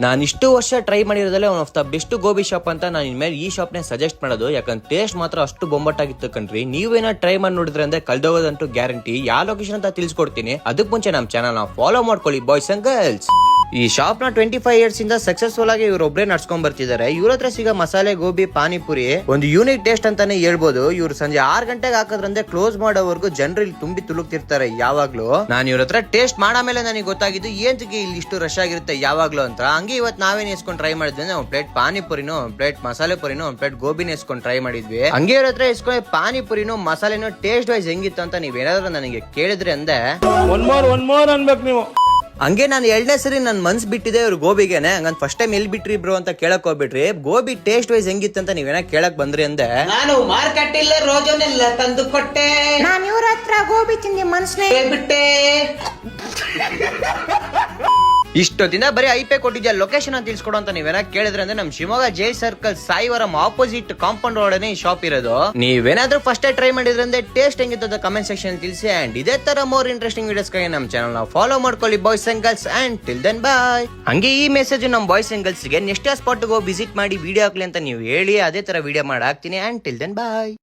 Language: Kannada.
ನಾನು ಇಷ್ಟು ವರ್ಷ ಟ್ರೈ ಮಾಡಿರೋದಲ್ಲೇ one of the best gobi shop ಅಂತ ನಾನು ಇನ್ಮೇಲೆ ಈ ಶಾಪ್ ನೇ ಸಜೆಸ್ಟ್ ಮಾಡೋದು. ಯಾಕಂದ್ರೆ ಟೇಸ್ಟ್ ಮಾತ್ರ ಅಷ್ಟು ಬೊಂಬಟ್ಟಾಗಿತ್ತು ಕಣ್ರಿ. ನೀವೇನ ಟ್ರೈ ಮಾಡಿ ನೋಡಿದ್ರೆ ಅಂದ್ರೆ ಕಳ್ದೋಗೋದಂತೂ ಗ್ಯಾರಂಟಿ. ಯಾವ ಲೊಕೇಶನ್ ಅಂತ ತಿಳಿಸ್ಕೊಡ್ತೀನಿ. ಅದಕ್ಕೆ ಮುಂಚೆ ನಮ್ಮ ಚಾನಲ್ ನ ಫಾಲೋ ಮಾಡ್ಕೊಳ್ಳಿ ಬಾಯ್ಸ್ ಅಂಡ್ ಗರ್ಲ್ಸ್. ಈ ಶಾಪ್ ನ 25 ಇಯರ್ಸ್ ಇಂದ ಸಕ್ಸಸ್ಫುಲ್ ಆಗಿ ಇವ್ರೊಬ್ರೆ ನಡ್ಸ್ಕೊಂಡ್ ಬರ್ತಿದ್ದಾರೆ. ಇವ್ರ ಹತ್ರ ಸಿಗೋ ಮಸಾಲೆ ಗೋಬಿ ಪಾನಿಪುರಿ ಒಂದು ಯೂನಿಕ್ ಟೇಸ್ಟ್ ಅಂತಾನೆ ಹೇಳ್ಬೋದು. ಇವ್ರು ಸಂಜೆ 6 ಗಂಟೆಗೆ ಹಾಕೋದ್ರಂದ್ರೆ ಕ್ಲೋಸ್ ಮಾಡೋವರೆಗೂ ಜನರು ಇಲ್ಲಿ ತುಂಬಿ ತುಳುಕ್ತಿರ್ತಾರೆ ಯಾವಾಗ್ಲೂ. ನಾನು ಇವ್ರ ಹತ್ರ ಟೇಸ್ಟ್ ಮಾಡಾಮೇಲೆ ನನಗೆ ಗೊತ್ತಾಗಿದ್ದು ಏನ್ಗೆ ಇಲ್ಲಿ ಇಷ್ಟು ರಶ್ ಆಗಿರುತ್ತೆ ಯಾವಾಗ್ಲೂ ಅಂತ. ಹಂಗೆ ಇವತ್ತು ನಾವೇನ್ ಇಸ್ಕೊಂಡು ಟ್ರೈ ಮಾಡಿದ್ವಿ ಅಂದ್ರೆ ಒಂದ್ ಪ್ಲೇಟ್ ಪಾನಿಪುರಿನೂ, ಒಂದ್ ಪ್ಲೇಟ್ ಮಸಾಲೆ ಪುರಿನೂ, ಒಂದ್ ಪ್ಲೇಟ್ ಗೋಬಿನ ಇಸ್ಕೊಂಡು ಟ್ರೈ ಮಾಡಿದ್ವಿ. ಹಂಗೆ ಇವ್ರ ಹತ್ರ ಇಸ್ಕೊಂಡು ಪಾನಿಪುರಿನೂ ಮಸಾಲೆನೂ ಟೇಸ್ಟ್ ವೈಸ್ ಹೆಂಗಿತ್ತು ಅಂತ ನೀವೇನಾದ್ರೂ ನನಗೆ ಕೇಳಿದ್ರೆ ಅಂದೆ ಒನ್ ಮೋರ್ ಅನ್ಬೇಕು ನೀವು. ಹಂಗೆ ನಾನು 2ನೇ ಸರಿ ನನ್ ಮನ್ಸ್ ಬಿಟ್ಟಿದೆ ಇವ್ರು ಗೋಬಿಗೆನೆ. ಹಂಗಂತ ಫಸ್ಟ್ ಟೈಮ್ ಎಲ್ಲಿ ಬಿಟ್ರಿ ಬ್ರೋ ಅಂತ ಕೇಳಕ್ ಹೋಗ್ಬಿಟ್ರಿ. ಗೋಬಿ ಟೇಸ್ಟ್ ವೈಸ್ ಹೆಂಗಿತ್ತು ಅಂತ ನೀವೇನ ಕೇಳಕ್ ಬಂದ್ರಿ ಅಂದೆ. ನಾನು ಮಾರ್ಕೆಟ್ ಇಲ್ಲ ರೋಜನೆಲ್ಲ ತಂದು ಕೊಟ್ಟೆ. ನಾನು ಇವ್ರ ಹತ್ರ ಗೋಬಿ ತಿಂದಿ ಮನ್ಸ್ನೇ ಬಿಟ್ಟೆ. ಇಷ್ಟೊತ್ತಿಂದ ಬರೀ ಐಪೆ ಕೊಟ್ಟಿದ್ಯಾ ಲೊಕೇಶನ್ ಅಂತ ತಿಳಿಸ್ಕೊಡು ಅಂತ ನೀವೇನ ಕೇಳಿದ್ರೆ ಅಂದ್ರೆ ನಮ್ ಶಿವಮೊಗ್ಗ ಜೈ ಸರ್ಕಲ್ ಸಾಯಿವರಂ ಆಪೋಸಿಟ್ ಕಾಂಪೌಂಡ್ ಒಳಗಡೆ ಈ ಶಾಪ್ ಇರೋದು. ನೀವೇನಾದ್ರೂ ಫಸ್ಟ್ ಟ್ರೈ ಮಾಡಿದ್ರೆ ಅಂದ್ರೆ ಟೇಸ್ಟ್ ಹೆಂಗಿತ್ತು ಕಮೆಂಟ್ ಸೆಕ್ಷನ್ ತಿಳಿಸಿ. ಅಂಡ್ ಇದೇ ತರ ಮೋರ್ ಇಂಟ್ರೆಸ್ಟಿಂಗ್ ವಿಡಿಯೋಸ್ ಗಾಗಿ ನಮ್ಮ ಚಾನಲ್ ನ ಫಾಲೋ ಮಾಡ್ಕೊಳ್ಳಿ boys and girls. And till then bye. ಹಂಗೆ ಈ ಮೆಸೇಜ್ ನಮ್ ಬಾಯ್ಸ್ ಅಂಡ್ ಗರ್ಲ್ಸ್ ಗೆ ನೆಕ್ಸ್ಟ್ ಸ್ಪಾಟ್ ಗೋ ವಿಸಿಟ್ ಮಾಡಿ ವಿಡಿಯೋ ಹಾಕ್ಲಿ ಅಂತ ನೀವು ಹೇಳಿ ಅದೇ ತರ ವಿಡಿಯೋ ಮಾಡಿ ಹಾಕ್ತೀನಿ. And till then bye.